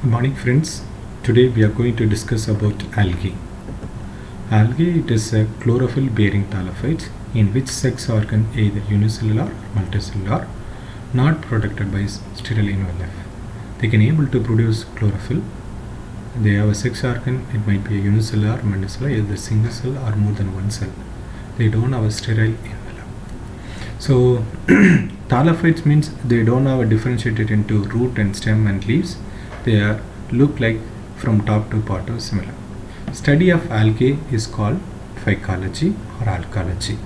Good morning friends. Today we are going to discuss about algae. Algae, it is a chlorophyll bearing thallophytes in which sex organ either unicellular or multicellular, not protected by sterile envelope. They can able to produce chlorophyll. They have a sex organ, it might be a unicellular, multicellular, either single cell or more than one cell. They don't have a sterile envelope. So thallophytes means they don't have a differentiated into root and stem and leaves. They are look like from top to bottom similar. Study of algae is called phycology or algology.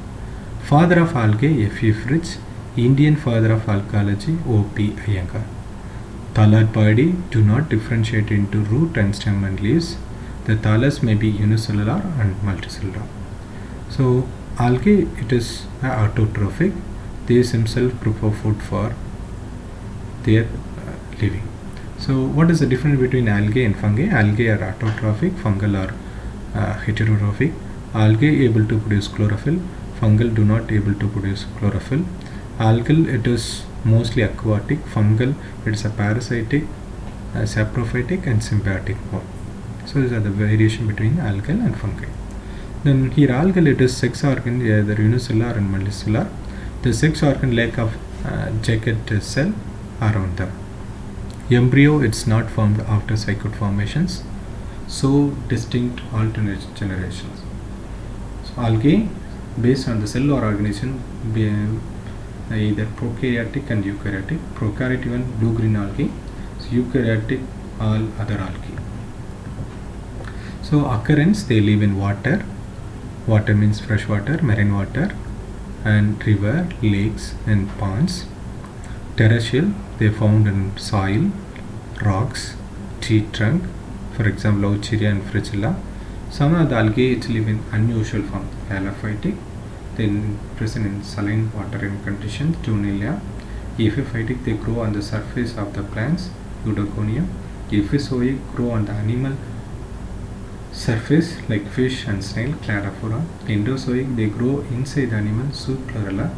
Father of algae F. E. Fritz, Indian father of algology O. P. Iyengar. Thallid body do not differentiate into root and stem and leaves. The thallus may be unicellular and multicellular. So algae, it is autotrophic. They themselves prepare food for their living. So what is the difference between algae and fungi? Algae are autotrophic, fungal are heterotrophic. Algae able to produce chlorophyll, fungal do not able to produce chlorophyll. Algal, it is mostly aquatic, fungal it is a parasitic, saprophytic and symbiotic mode. So these are the variation between algal and fungi. Then here algal, it is sex organ either unicellular and multicellular. The sex organ lack of jacket cell around them. Embryo, it's not formed after zygote formations. So distinct alternate generations. So algae based on the cell or organism either prokaryotic and eukaryotic. Prokaryotic one blue green algae. So eukaryotic all other algae. So occurrence, they live in water. Water means fresh water, marine water, and river, lakes and ponds. Terrestrial, they found in soil, rocks, tree trunk, for example Laucheria and Fragilla. Some of the algae live in unusual form, halophytic, then present in saline water in conditions, Tunelia. Epiphytic, they grow on the surface of the plants, Eudoconium. Epiphysoic, grow on the animal surface like fish and snail, Cladophora. Endozoic, they grow inside the animal, Subchlorella.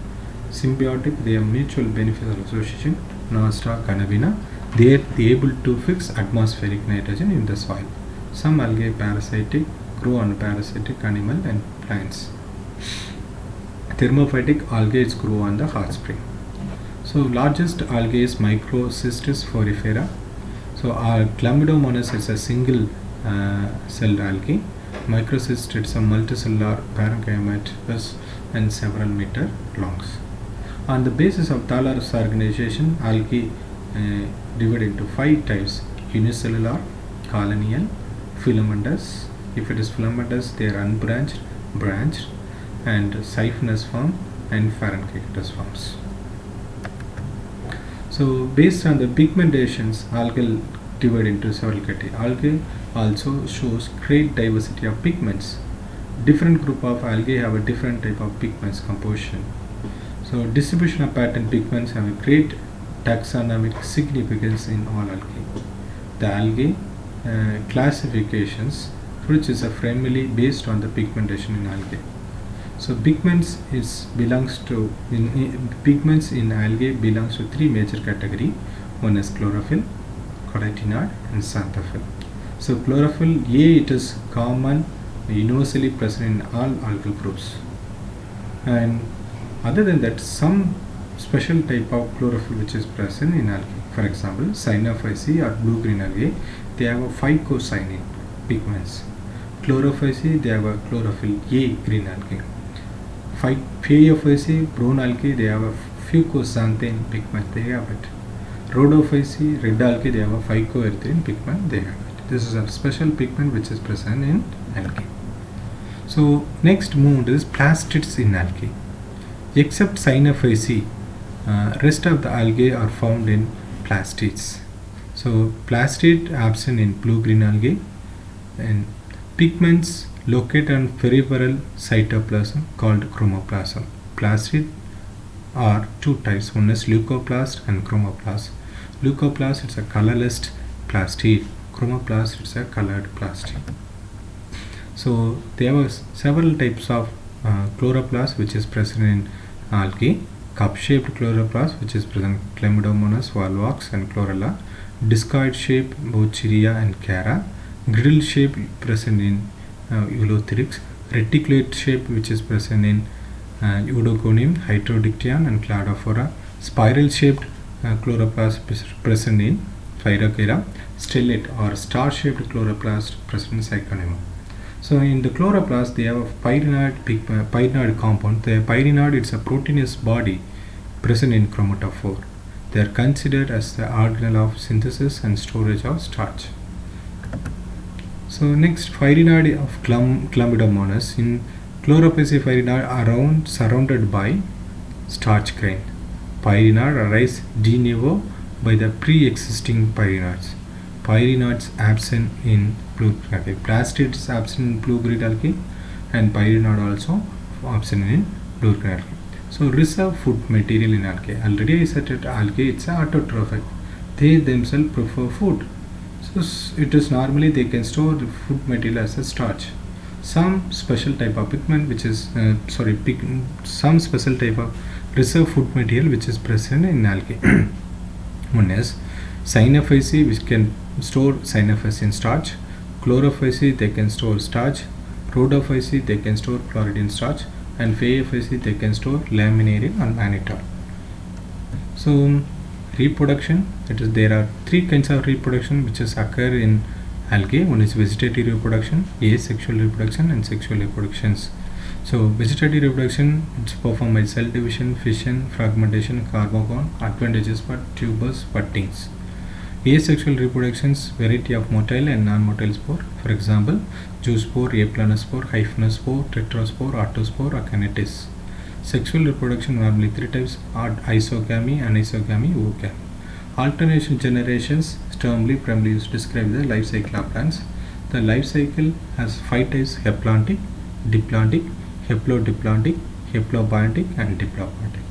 Symbiotic, they have mutual beneficial association, Nostra canavina. They are able to fix atmospheric nitrogen in the soil. Some algae parasitic, grow on parasitic animal and plants. Thermophytic algae grow on the hot spring. So largest algae is Microcystis forifera. So Chlamydomonas is a single celled algae. Microcystis is a multicellular parenchymatous and several meter longs. On the basis of thallus organization, algae divided into 5 types: unicellular, colonial, filamentous. If it is filamentous, they are unbranched, branched, and siphonous form and parenchymatous forms. So based on the pigmentations, algae divide into several categories. Algae also shows great diversity of pigments. Different group of algae have a different type of pigments composition. So distribution of pattern pigments have a great taxonomic significance in all algae. The algae classifications, which is primarily based on the pigmentation in algae. So pigments pigments in algae belongs to 3 major categories. One is chlorophyll, carotenoid, and xanthophyll. So chlorophyll A, it is common, universally present in all algal groups. And other than that, some special type of chlorophyll which is present in algae. For example, Cyanophyceae or blue green algae, they have a phycocyanin pigments. Chlorophyceae, they have a chlorophyll A green algae. Phaeophyceae, brown algae, they have a fucoxanthin pigment, they have it. Rhodophyceae, red algae, they have a phycoerythrin pigment, they have it. This is a special pigment which is present in algae. So next moved is plastids in algae. Except Cyanophyceae, rest of the algae are found in plastids. So plastid absent in blue-green algae, and pigments located on peripheral cytoplasm called chromoplasm. Plastid are 2 types. One is leucoplast and chromoplast. Leucoplast is a colorless plastid. Chromoplast is a colored plastid. So there are several types of chloroplast which is present in algae. Cup-shaped chloroplast which is present Chlamydomonas, Volvox and Chlorella. discoid shape both Chiria and Cara, griddle shape present in Eulothrix, reticulate shape which is present in Eudoconium, Hydrodictyon and Cladophora, spiral shaped chloroplast present in Phyrochera, stellate or star shaped chloroplast present in Cyclonema. So in the chloroplast they have a pyridinoid compound. The pyridinoid is a proteinous body present in chromatophore. They are considered as the organelle of synthesis and storage of starch. So next, pyridinoid of Chlamydomonas. In Chlorophysi pyridinoid surrounded by starch grain. Pyridinoid arise de novo by the pre-existing pyrinoids. Pyrinoids absent in blue grid algae. Plastids absent in blue grid algae and pyridinoid also absent in blue grid algae. So reserve food material in algae. Already I said that algae it's an autotrophic. They themselves prefer food. So it is normally they can store the food material as a starch. Some special type of pigment which is some special type of reserve food material which is present in algae. One is Synaphysi which can store Synaphysin starch. Chlorophysi they can store starch. Rhodophysi they can store chloridian starch. And Phaeophysi they can store laminarin and mannitol. So reproduction, that is there are three kinds of reproduction which is occur in algae. One is vegetative reproduction, asexual reproduction and sexual reproductions. So vegetative reproduction it's performed by cell division, fission, fragmentation, carbocon, advantages for tubers, buddings. Asexual reproductions, variety of motile and non-motile spore. For example, zoospore, aplanospore, hyphenospore, tetraspore, autospore, aconitis. Sexual reproduction normally three types are isogamy, anisogamy, oogamy. Alternation generations termly primarily used to describe the life cycle of plants. The life cycle has 5 types: haplantic, diplantic, haplodiplantic, haplobiontic and diplobiontic.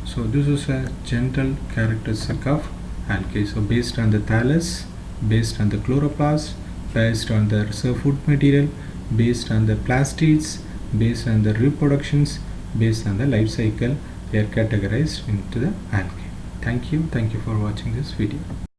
So this is a general characteristic of algae. So based on the thallus, based on the chloroplast, based on the reserve food material, based on the plastids, based on the reproductions, based on the life cycle, they are categorized into the algae. Thank you for watching this video.